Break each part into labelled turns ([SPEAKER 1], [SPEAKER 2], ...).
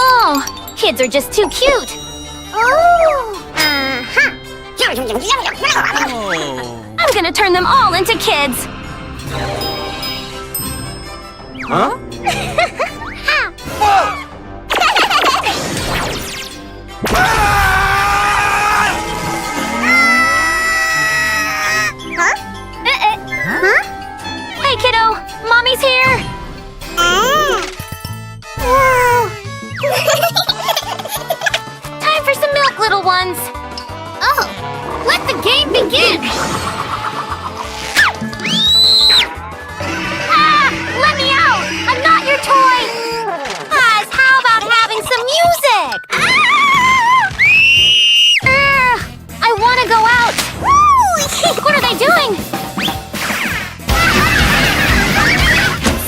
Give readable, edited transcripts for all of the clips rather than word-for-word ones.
[SPEAKER 1] Oh, kids are just too cute. I'm gonna turn them all into kids.
[SPEAKER 2] Huh?
[SPEAKER 1] Hey, kiddo, Mommy's here. Time for some milk, little ones. Oh, let the game begin. Ah, let me out. I'm not your toy. Guys, how about having some music? I want to go out. What are they doing?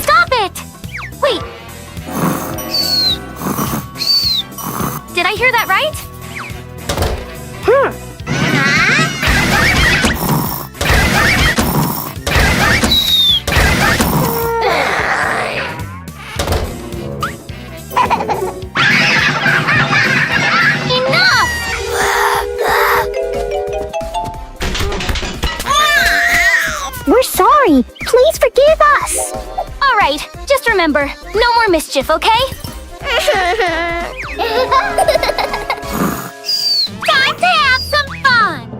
[SPEAKER 1] Stop it! Wait. Did I hear that right? Enough! We're sorry. Please forgive us. All right. Just remember, no more mischief, okay? Time to have some fun.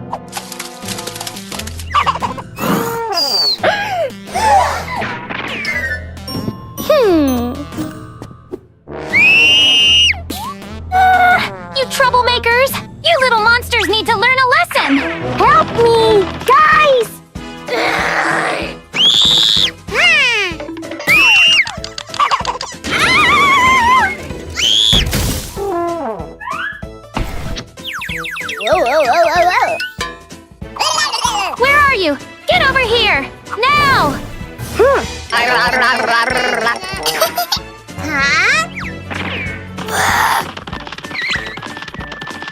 [SPEAKER 1] You troublemakers! You little monsters need to learn a lesson! Help me! Guys! Where are you? Get over here! Now!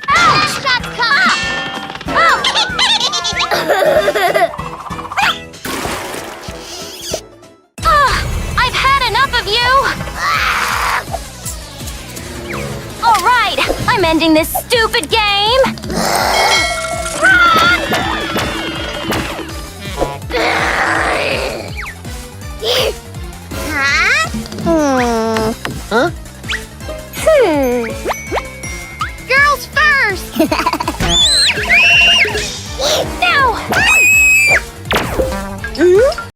[SPEAKER 1] Ouch! That's come! Oh! I've had enough of you! All right, I'm ending this stupid game!